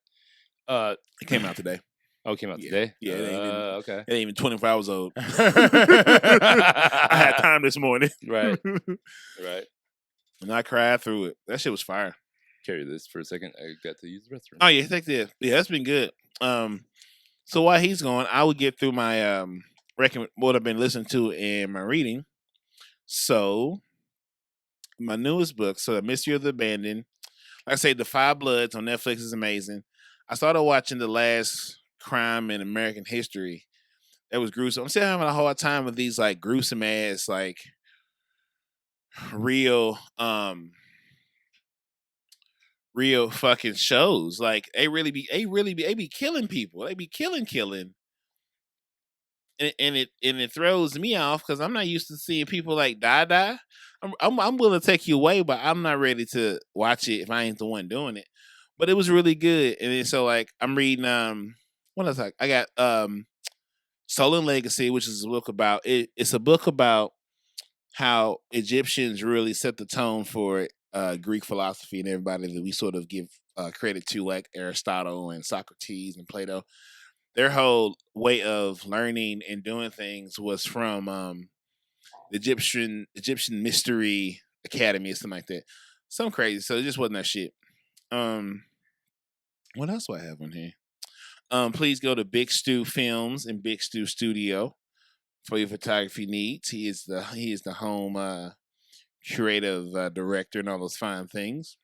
It came out today. Oh, it came out today. Yeah, okay. It ain't even 24 hours old. I had time this morning. Right. And I cried through it. That shit was fire. Carry this for a second. I got to use the restroom. Oh yeah, take this. Yeah, that's been good. So while he's going, I would get through my what I've been listening to and my reading. So my newest book, The Mystery of the Abandoned. Like I say, The 5 Bloods on Netflix is amazing. I started watching the last crime in American history. That was gruesome. I'm still having a hard time with these like gruesome ass like real real fucking shows. Like they be killing people. They be killing. And it throws me off because I'm not used to seeing people like die. I'm willing to take you away, but I'm not ready to watch it if I ain't the one doing it. But it was really good, and then, so like I'm reading what else I got Stolen Legacy, which is a book about it. It's a book about how Egyptians really set the tone for Greek philosophy and everybody that we sort of give credit to, like Aristotle and Socrates and Plato. Their whole way of learning and doing things was from the Egyptian Mystery Academy or something like that. Something crazy. So it just wasn't that shit. What else do I have on here? Please go to Big Stu Films and Big Stu Studio for your photography needs. He is the home creative director and all those fine things.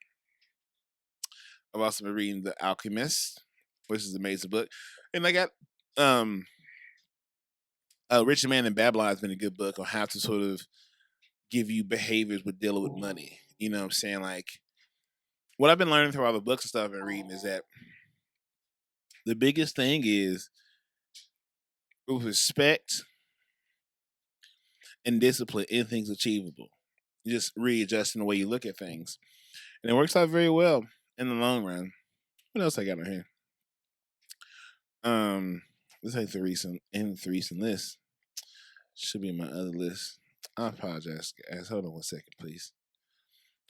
I've also been reading The Alchemist, which is an amazing book. And I got Rich Man in Babylon has been a good book on how to sort of give you behaviors with dealing with money. You know what I'm saying? Like what I've been learning through all the books and stuff I've been reading is that the biggest thing is with respect and discipline, anything's achievable. Just readjusting the way you look at things. And it works out very well in the long run. What else I got on here? This ain't the recent list. Should be in my other list. I apologize, guys. Hold on 1 second, please.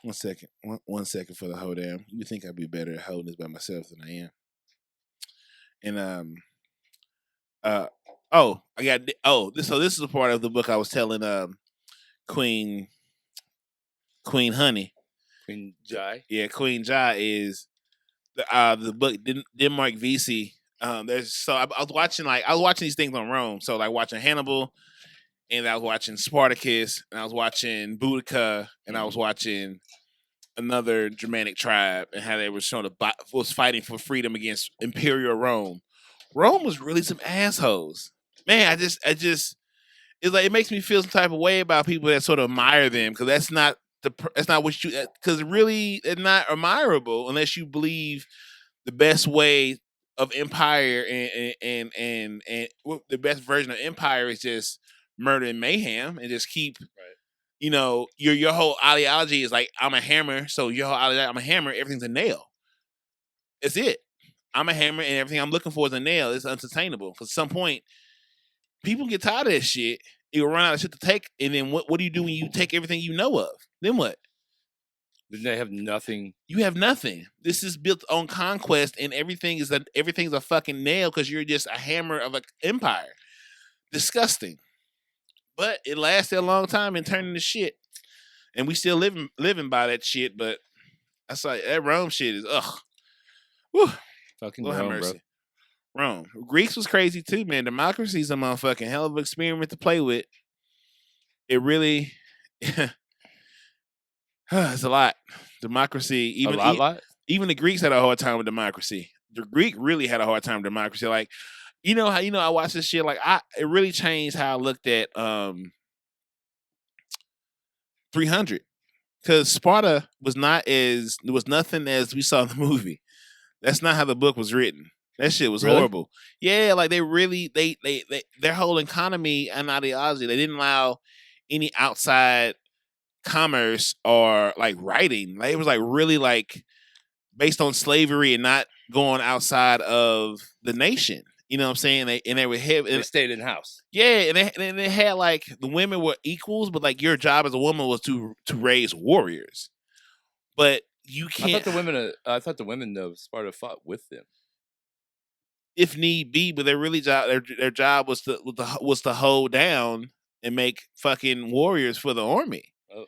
1 second. One second for the whole damn. You would think I'd be better at holding this by myself than I am. And so this is a part of the book I was telling Queen Honey. Queen Jai. Yeah, Queen Jai is the book Denmark Vesey. I was watching these things on Rome. So like watching Hannibal, and I was watching Spartacus, and I was watching Boudica, and I was watching another Germanic tribe, and how they were was fighting for freedom against Imperial Rome. Rome was really some assholes, man. I just it's like it makes me feel some type of way about people that sort of admire them, because that's not what you, because really they're not admirable unless you believe the best way of empire and the best version of empire is just murder and mayhem, and just keep you know your whole ideology is like I'm a hammer, so your whole ideology, I'm a hammer, everything's a nail. It's it. I'm a hammer, and everything I'm looking for is a nail. It's unsustainable because at some point people get tired of that shit. You'll run out of shit to take, and then what do you do when you take everything you know of? Then what? Then they have nothing. You have nothing. This is built on conquest, and everything's a fucking nail because you're just a hammer of an empire. Disgusting. But it lasted a long time and turned into shit, and we still living by that shit. But that's like that Rome shit is ugh. Whew. Fucking Lord have Rome, mercy. bro. Rome. Greece was crazy too, man. Democracy's a motherfucking hell of an experiment to play with. It really, it's a lot. Democracy, even the Greeks had a hard time with democracy. The Greek really had a hard time with democracy. Like, you know how I watched this shit. Like, it really changed how I looked at 300, because Sparta was nothing as we saw in the movie. That's not how the book was written. That shit was horrible. Yeah, like they their whole economy and ideology, they didn't allow any outside commerce or like writing. Like, it was like really like based on slavery and not going outside of the nation. You know what I'm saying? They were heavy. They stayed in house. Yeah, and they had like the women were equals, but like your job as a woman was to raise warriors. But you can't. I thought the women of Sparta fought with them, if need be. But their job was to hold down and make fucking warriors for the army. Oh.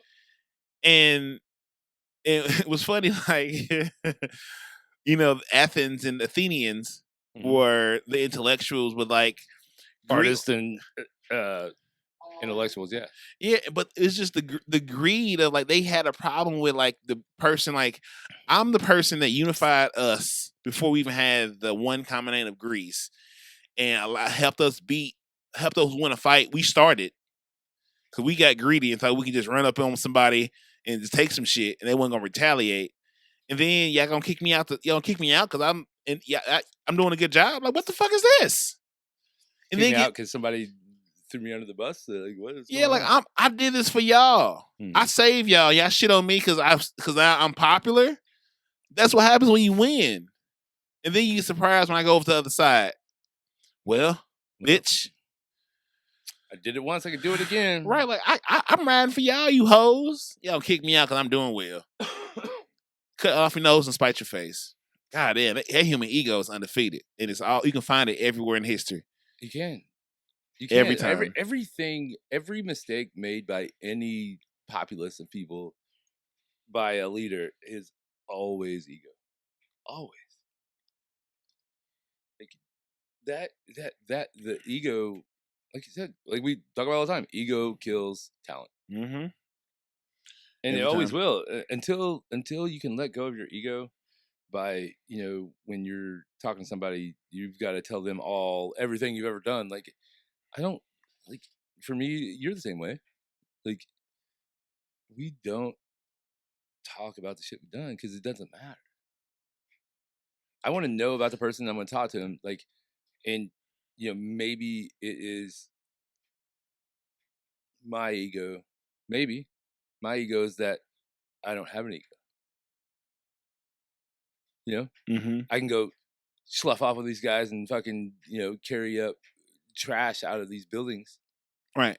And it was funny, like Athens and Athenians were the intellectuals with like artists and intellectuals, yeah, but it's just the greed of like they had a problem with like the person, like I'm the person that unified us before we even had the one common name of Greece, and helped us win a fight we started. because we got greedy and thought we could just run up on somebody and just take some shit, and they weren't gonna retaliate. And then y'all gonna kick me out. Y'all gonna kick me out because I'm doing a good job. Like, what the fuck is this? And Kick then me out because somebody threw me under the bus. Like, what is yeah, going like on? I did this for y'all. I saved y'all. Y'all shit on me because I'm popular. That's what happens when you win. And then you get surprised when I go over to the other side. Well, bitch. I did it once. I could do it again. Right, like I'm riding for y'all, you hoes. Y'all kick me out because I'm doing well. Cut off your nose and spite your face. God damn, that human ego is undefeated, and it's all you can find it everywhere in history. You can. Every time. Every mistake made by any populace of people by a leader is always ego. Always. Like the ego, like you said, like we talk about all the time, ego kills talent. Mm-hmm. And it always will until you can let go of your ego by, when you're talking to somebody, you've got to tell them everything you've ever done. Like, I don't, like, for me, you're the same way. Like, we don't talk about the shit we've done because it doesn't matter. I want to know about the person. I'm going to talk to him. Like, and, maybe it is my ego. Maybe my ego is that I don't have an ego. Mm-hmm. I can go slough off with these guys and fucking, carry up trash out of these buildings. Right.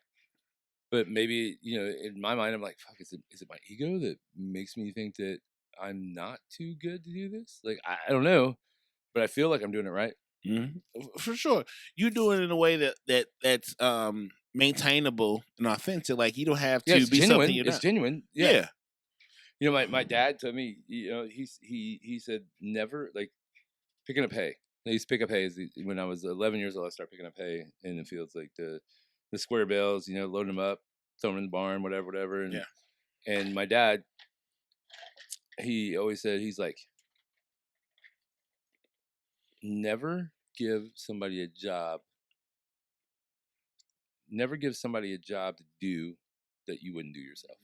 But maybe, in my mind, I'm like, fuck, is it my ego that makes me think that I'm not too good to do this? Like, I don't know, but I feel like I'm doing it right. Mm-hmm. For sure. You do it in a way that's maintainable and authentic. Like, you don't have to be genuine. something you're not. It's genuine. Yeah. My dad told me, he said never, like, picking up hay. I used to pick up hay when I was 11 years old. I started picking up hay in the fields, like the square bales, loading them up, throwing them in the barn, whatever. And, and my dad, he always said, he's like, never give somebody a job to do that you wouldn't do yourself.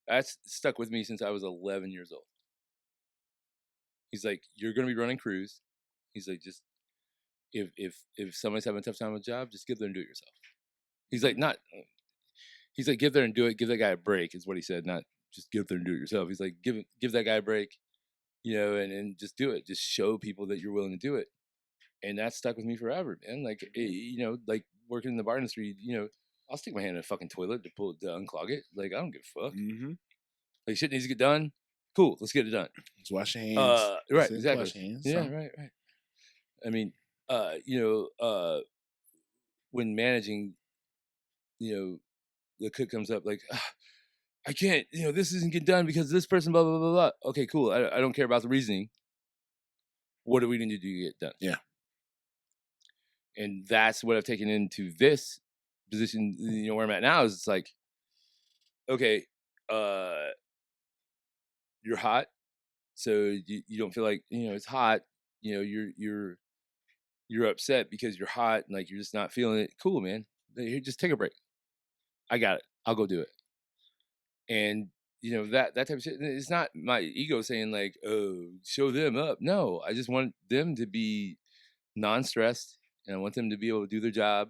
That's stuck with me since I was 11 years old. He's like, you're going to be running crews. He's like, just if somebody's having a tough time with a job, just get there and do it yourself. He's like, get there and do it. Give that guy a break is what he said. Not just get there and do it yourself. He's like, give that guy a break, and just do it. Just show people that you're willing to do it. And that stuck with me forever, man. Like, like working in the bar industry, I'll stick my hand in a fucking toilet to unclog it. Like, I don't give a fuck. Mm-hmm. Like, shit needs to get done. Cool, let's get it done. Let's wash your hands. Right, exactly. Wash your hands, yeah, right. I mean, when managing, the cook comes up like, I can't, this isn't get done because this person, blah, blah, blah, blah. Okay, cool. I don't care about the reasoning. What do we need to do to get done? Yeah. And that's what I've taken into this position, where I'm at now is it's like, okay, you're hot. So you don't feel like, it's hot, you're upset because you're hot and like, you're just not feeling it. Cool, man. Here, just take a break. I got it. I'll go do it. And that type of shit. It's not my ego saying like, oh, show them up. No, I just want them to be non-stressed and I want them to be able to do their job.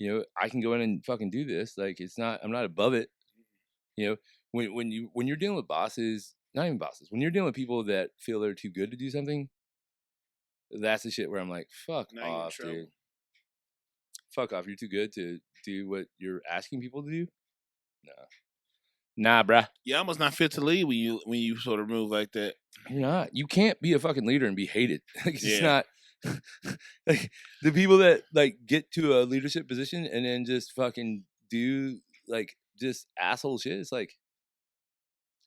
I can go in and fucking do this. Like, I'm not above it. When you're dealing with bosses, not even bosses, when you're dealing with people that feel they're too good to do something, that's the shit where I'm like, fuck off, dude. Fuck off. You're too good to do what you're asking people to do. Nah, bruh. You're almost not fit to lead when you sort of move like that. You're not. You can't be a fucking leader and be hated. Like, it's just not. Like, the people that like get to a leadership position and then just fucking do like just asshole shit. It's like,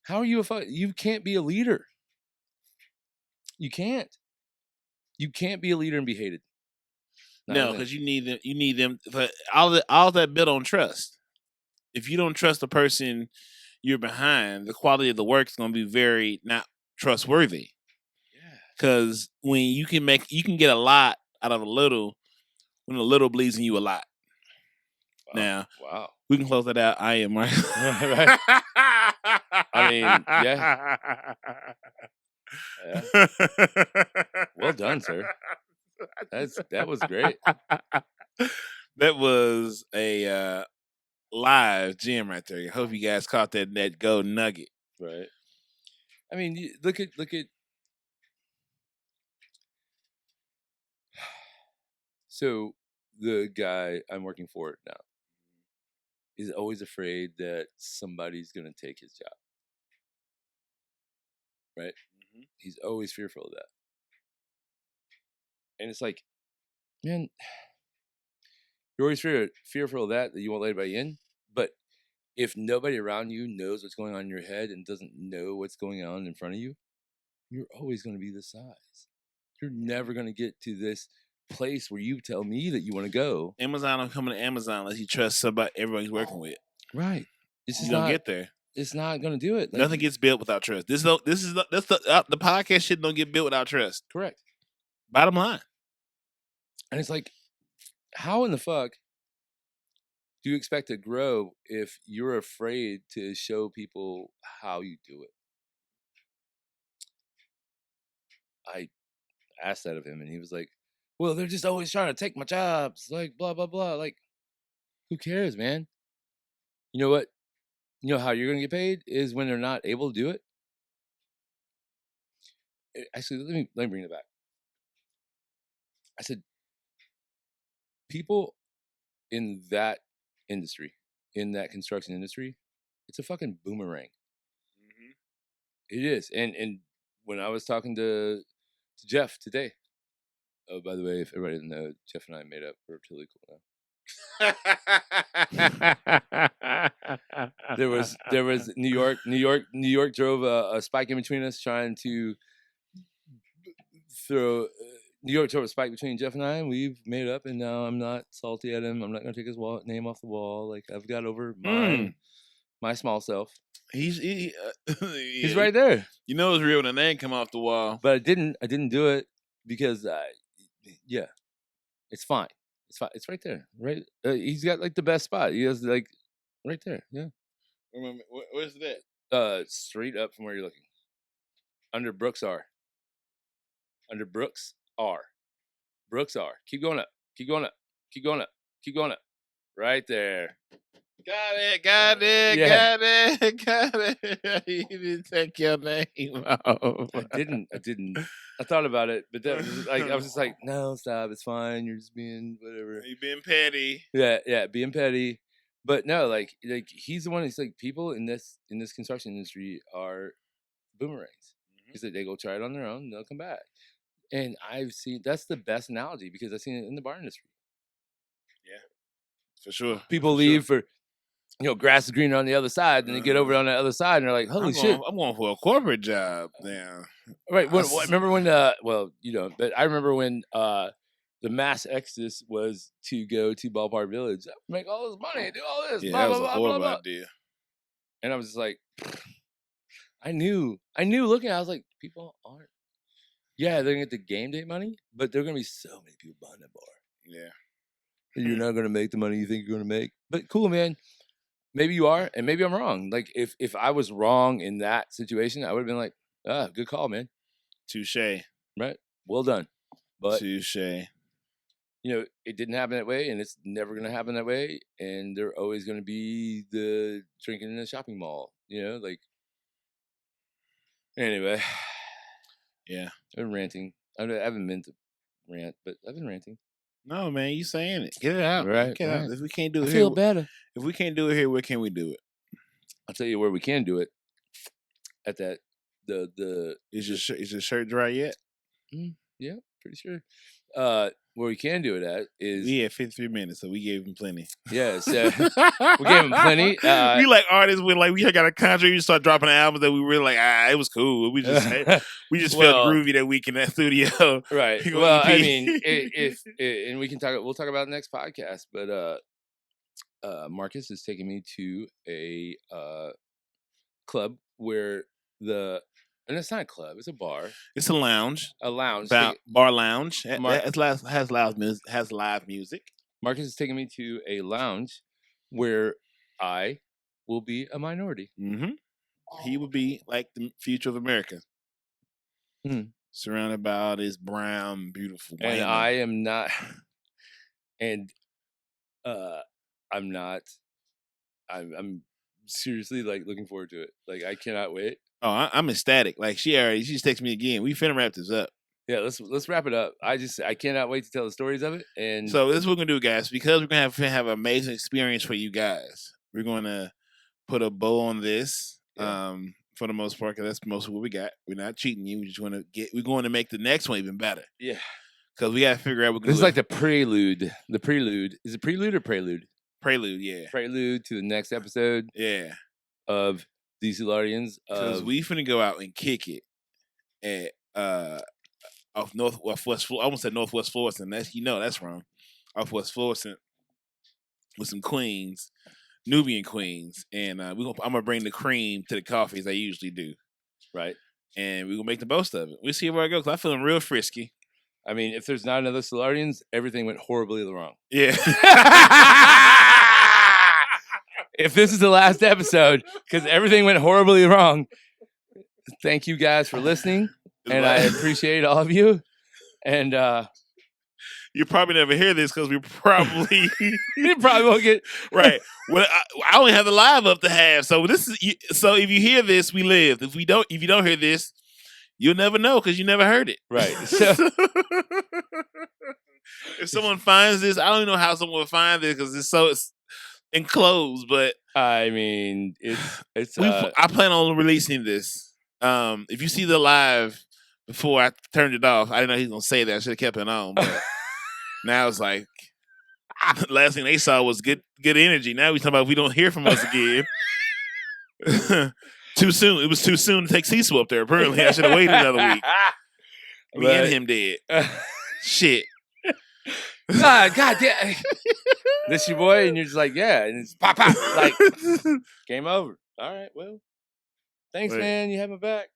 how are you you can't be a leader. You can't. You can't be a leader and be hated. No, because you need them. But all that built on trust. If you don't trust the person you're behind, the quality of the work is going to be very not trustworthy. Yeah. Because when you can get a lot out of a little, when a little believes in you a lot. Now, wow. we can close that out. I am right. Right. I mean, yeah. Well done, sir. That was great. That was a live gem right there. I hope you guys caught that gold nugget. Right. I mean, look at. So the guy I'm working for now is always afraid that somebody's gonna take his job. Right? Mm-hmm. He's always fearful of that. And it's like, man, you're always fearful of that you won't let anybody in. But if nobody around you knows what's going on in your head and doesn't know what's going on in front of you, you're always going to be this size. You're never going to get to this place where you tell me that you want to go. Amazon don't come to Amazon unless you trust somebody everyone he's working with. Right. It's just you don't get there. It's not going to do it. Like, nothing gets built without trust. The podcast shit don't get built without trust. Correct. Bottom line. And it's like, how in the fuck do you expect to grow if you're afraid to show people how you do it? I asked that of him, and he was like, well, they're just always trying to take my jobs, like, blah, blah, blah. Like, who cares, man? You know what? You know how you're going to get paid is when they're not able to do it. Actually, let me bring it back. I said, people in that industry, in that construction industry, it's a fucking boomerang. Mm-hmm. It is. And when I was talking to Jeff today, oh, by the way, if everybody didn't know, Jeff and I made up. We're totally cool now. There was New York drove a spike in between us, trying to throw. New York drove a spike between Jeff and I, and we've made up. And now I'm not salty at him. I'm not gonna take his name off the wall. Like, I've got over my small self. He's right there. You know it's real when the name come off the wall. But I didn't do it because yeah, it's fine. It's fine. It's right there. Right. He's got like the best spot. He has like right there. Yeah. Remember, where's that? Straight up from where you're looking. Under Brooks R. Under Brooks R. Brooks R. Keep going up. Keep going up. Keep going up. Keep going up. Right there. Got it. You didn't take your name off. I didn't. I thought about it, but that was like, I was just like, no, stop. It's fine. You're just being whatever. You're being petty. Yeah, being petty. But no, like he's the one. He's like, people in this construction industry are boomerangs. Because they go try it on their own, and they'll come back. And I've seen, that's the best analogy, because I've seen it in the bar industry. Yeah, for sure. People leave for, grass is greener on the other side, and they get over on the other side, and they're like, holy shit. I'm going for a corporate job now. Right. Remember when, well, you don't, but I remember when the mass exodus was to go to Ballpark Village, make all this money, do all this, blah, that blah, was blah, a horrible blah, blah. idea. And I was just like, I knew looking, I was like, people aren't. Yeah, they're going to get the game day money, but there are going to be so many people behind that bar. Yeah. And you're not going to make the money you think you're going to make. But cool, man. Maybe you are, and maybe I'm wrong. Like, if I was wrong in that situation, I would have been like, good call, man. Touche. Right? Well done. But, touche. It didn't happen that way, and it's never going to happen that way. And they're always going to be the drinking in a shopping mall, Anyway. Yeah. I've been ranting. I haven't been to rant, but I've been ranting. No, man, you saying it. Get it out. Right. Get it out. If we can't do it I here, feel better. If we can't do it here, where can we do it? I'll tell you where we can do it. At that, is your shirt dry yet? Yeah, pretty sure. Where we can do it at is, we had 53 minutes, so we gave him plenty. Yeah, so we gave him plenty. We like artists with like, we got a contract, we just start dropping albums that we really like. It was cool. We just felt groovy that week in that studio. Right. Well, I mean, and we can talk. We'll talk about it next podcast. But Marcus is taking me to a club where and it's not a club; it's a bar. It's a lounge. A lounge. Bar lounge. Has live music. Marcus is taking me to a lounge where I will be a minority. Mm-hmm. He would be like the future of America. Surrounded by all this brown, beautiful women. And I am not. And I'm not. I'm seriously like looking forward to it. Like I cannot wait. Oh, I'm ecstatic. Like she just texted me again. We finna wrap this up. Yeah, let's wrap it up. I cannot wait to tell the stories of it. And so this is what we're gonna do, guys, because we're gonna have an amazing experience for you guys. We're gonna put a bow on this. Yeah. For the most part, because that's most of what we got. We're not cheating you. We're going to make the next one even better. Yeah. Because we got to figure out. This is like the prelude. The prelude. Is it prelude or prelude? Prelude, yeah. Prelude to the next episode. Yeah. Of the Soulardians. Because we finna go out and kick it at off Northwest. I almost said Northwest Florissant. That's wrong. Off West Florissant with some queens. Nubian queens, and I'm gonna bring the cream to the coffee as I usually do, right? And we're gonna make the most of it. We'll see where I go because I'm feeling real frisky. I mean, if there's not another Soulardians, everything went horribly wrong. Yeah. If this is the last episode because everything went horribly wrong, thank you guys for listening, and I appreciate all of you. And you probably never hear this because we probably you probably won't get right. Well, I only have the live up to have, so so if you hear this, we lived. If you don't hear this, you'll never know because you never heard it. Right. So if someone finds this, I don't even know how someone would find this because it's enclosed. But I mean, it's. I plan on releasing this. If you see the live before I turned it off, I didn't know he was gonna say that. I should have kept it on, but. Now it's like last thing they saw was good energy. Now we talking about if we don't hear from us again. Too soon. It was too soon to take Cecil up there. Apparently, I should have waited another week. Me and him dead. Shit. God damn. This your boy, and you're just like, yeah, and it's pop, like game over. All right, well, thanks, man. You have my back.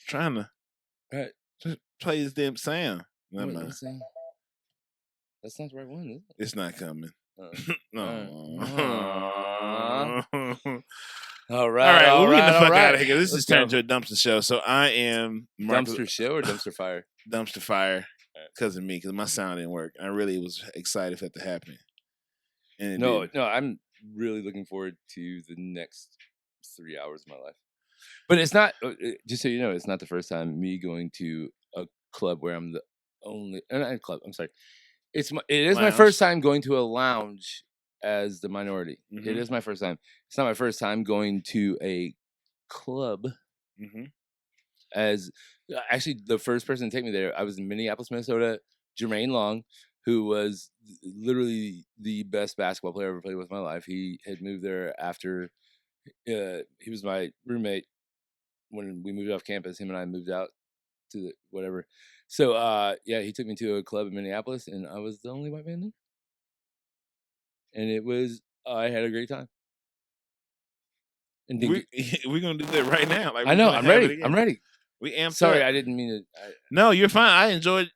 Trying to just play this damn sound. That's not the right one, is it? It's not coming. No. All right. We're getting the fuck out of here. This is turned into a dumpster show. So I am dumpster show or dumpster fire. Dumpster fire, because of me, because my sound didn't work. I really was excited for it to happen. And no, I'm really looking forward to the next 3 hours of my life. But it's not. Just so you know, it's not the first time me going to a club where I'm the only club. I'm sorry. It is my first time going to a lounge as the minority. Mm-hmm. It is my first time. It's not my first time going to a club. Mm-hmm. As actually the first person to take me there, I was in Minneapolis, Minnesota. Jermaine Long, who was literally the best basketball player I ever played with in my life. He had moved there after he was my roommate when we moved off campus. Him and I moved out to the whatever. So, he took me to a club in Minneapolis, and I was the only white man there. And I had a great time. And we're going to do that right now. Like, I know, I'm ready. We amped Sorry, up. I didn't mean to. No, you're fine. I enjoyed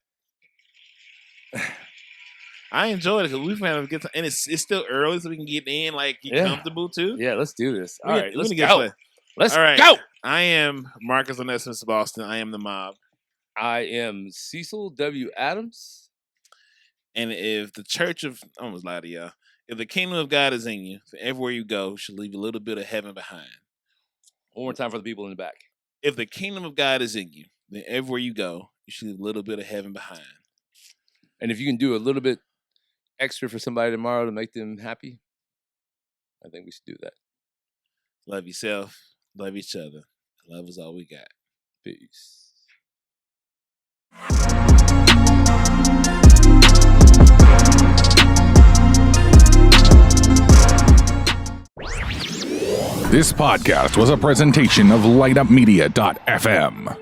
it because we've had a good time. And it's still early, so we can get in, get comfortable, too. Yeah, let's do this. All right, let's go. Let's go. I am Marcus Onesimus Boston. I am the mob. I am Cecil W. Adams. And if the church of, I almost lied to y'all, if the kingdom of God is in you, so everywhere you go, you should leave a little bit of heaven behind. One more time for the people in the back. If the kingdom of God is in you, then everywhere you go, you should leave a little bit of heaven behind. And if you can do a little bit extra for somebody tomorrow to make them happy, I think we should do that. Love yourself. Love each other. Love is all we got. Peace. This podcast was a presentation of lightupmedia.fm.